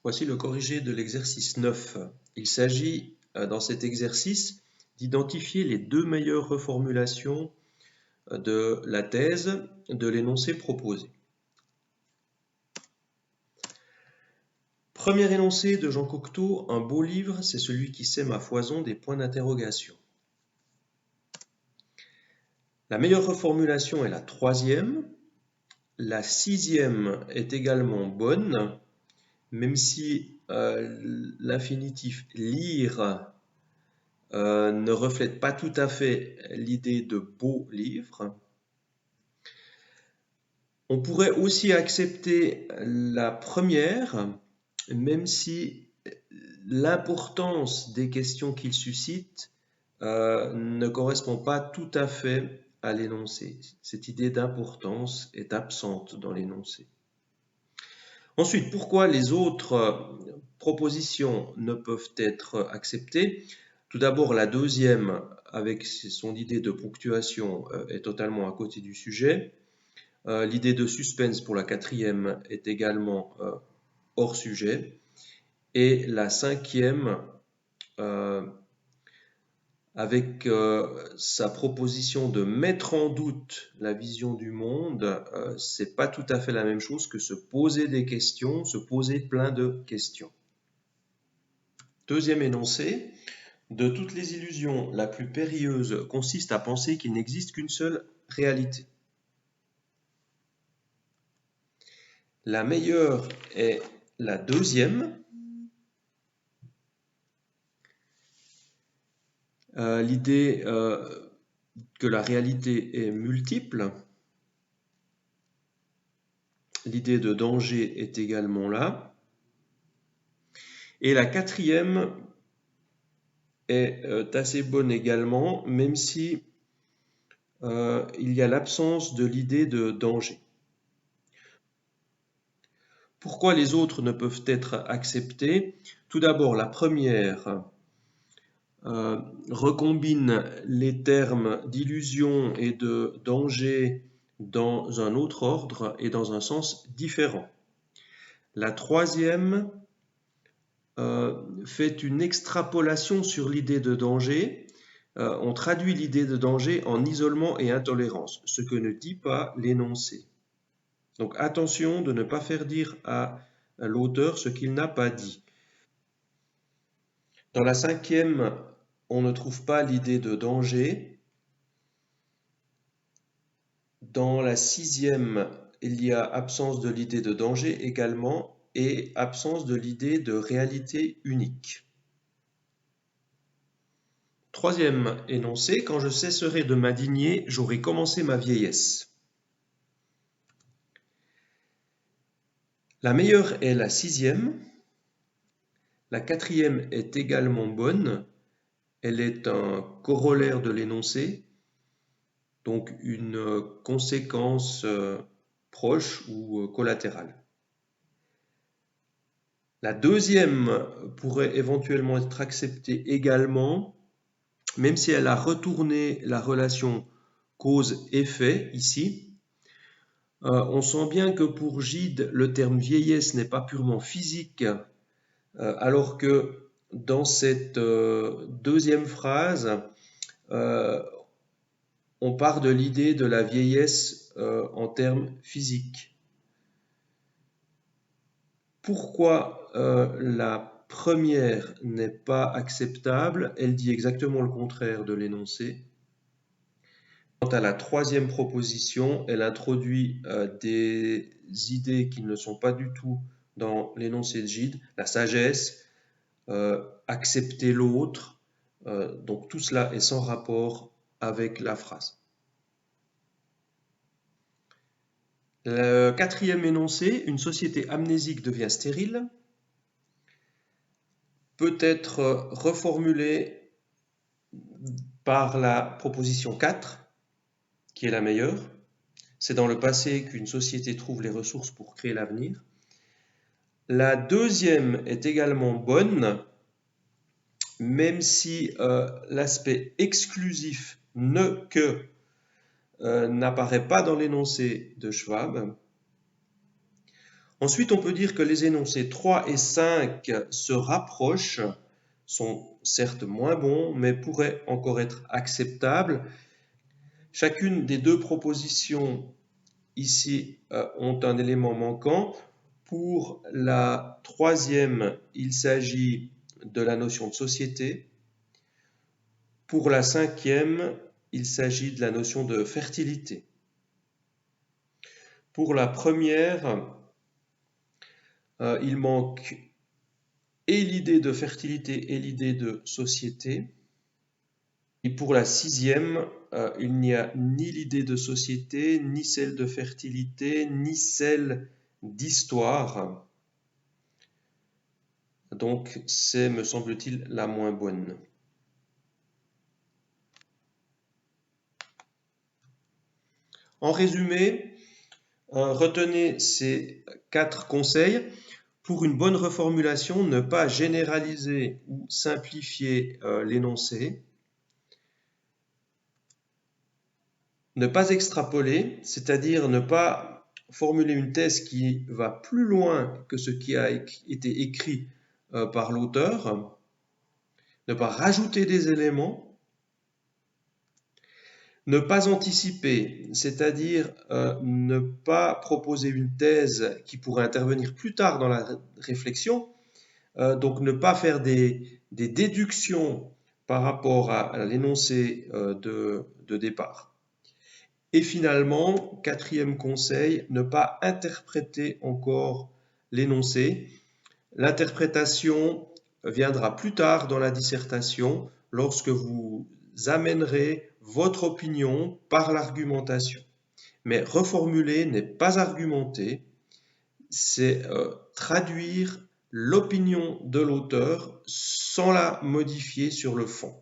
Voici le corrigé de l'exercice 9. Il s'agit, dans cet exercice, d'identifier les deux meilleures reformulations de la thèse de l'énoncé proposé. Premier énoncé de Jean Cocteau, un beau livre, c'est celui qui sème à foison des points d'interrogation. La meilleure reformulation est la troisième. La sixième est également bonne, même si l'infinitif lire ne reflète pas tout à fait l'idée de beau livre. On pourrait aussi accepter la première, même si l'importance des questions qu'il suscite ne correspond pas tout à fait à l'énoncé. Cette idée d'importance est absente dans l'énoncé. Ensuite, pourquoi les autres propositions ne peuvent être acceptées? Tout d'abord, la deuxième, avec son idée de ponctuation, est totalement à côté du sujet. L'idée de suspense pour la quatrième est également hors sujet. Et la cinquième, avec sa proposition de mettre en doute la vision du monde, c'est pas tout à fait la même chose que se poser des questions, se poser plein de questions. Deuxième énoncé, de toutes les illusions, la plus périlleuse consiste à penser qu'il n'existe qu'une seule réalité. La meilleure est la deuxième. L'idée que la réalité est multiple. L'idée de danger est également là. Et la quatrième est assez bonne également, même si il y a l'absence de l'idée de danger. Pourquoi les autres ne peuvent être acceptées? Tout d'abord, la première recombine les termes d'illusion et de danger dans un autre ordre et dans un sens différent. La troisième fait une extrapolation sur l'idée de danger. On traduit l'idée de danger en isolement et intolérance, ce que ne dit pas l'énoncé. Donc attention de ne pas faire dire à l'auteur ce qu'il n'a pas dit. Dans la cinquième, on ne trouve pas l'idée de danger. Dans la sixième, il y a absence de l'idée de danger également et absence de l'idée de réalité unique. Troisième énoncé, quand je cesserai de m'indigner, j'aurai commencé ma vieillesse. La meilleure est la sixième. La quatrième est également bonne. Elle est un corollaire de l'énoncé, donc une conséquence proche ou collatérale. La deuxième pourrait éventuellement être acceptée également, même si elle a retourné la relation cause-effet ici. On sent bien que pour Gide, le terme vieillesse n'est pas purement physique, alors que dans cette deuxième phrase, on part de l'idée de la vieillesse en termes physiques. Pourquoi la première n'est pas acceptable? Elle dit exactement le contraire de l'énoncé. Quant à la troisième proposition, elle introduit des idées qui ne sont pas du tout dans l'énoncé de Gide, la sagesse, accepter l'autre, donc tout cela est sans rapport avec la phrase. Le quatrième énoncé, une société amnésique devient stérile, peut être reformulé par la proposition 4, qui est la meilleure. C'est dans le passé qu'une société trouve les ressources pour créer l'avenir. La deuxième est également bonne, même si l'aspect exclusif ne que n'apparaît pas dans l'énoncé de Schwab. Ensuite, on peut dire que les énoncés 3 et 5 se rapprochent, sont certes moins bons, mais pourraient encore être acceptables. Chacune des deux propositions ici ont un élément manquant. Pour la troisième, il s'agit de la notion de société. Pour la cinquième, il s'agit de la notion de fertilité. Pour la première, il manque et l'idée de fertilité et l'idée de société. Et pour la sixième, il n'y a ni l'idée de société, ni celle de fertilité, ni celle d'histoire. Donc c'est, me semble-t-il, la moins bonne. En résumé, retenez ces 4 conseils. Pour une bonne reformulation, ne pas généraliser ou simplifier l'énoncé. Ne pas extrapoler, c'est-à-dire ne pas formuler une thèse qui va plus loin que ce qui a été écrit par l'auteur. Ne pas rajouter des éléments. Ne pas anticiper, c'est-à-dire ne pas proposer une thèse qui pourrait intervenir plus tard dans la réflexion, donc ne pas faire des déductions par rapport à l'énoncé de départ. Et finalement, quatrième conseil, ne pas interpréter encore l'énoncé. L'interprétation viendra plus tard dans la dissertation lorsque vous amènerez votre opinion par l'argumentation. Mais reformuler n'est pas argumenter, c'est traduire l'opinion de l'auteur sans la modifier sur le fond.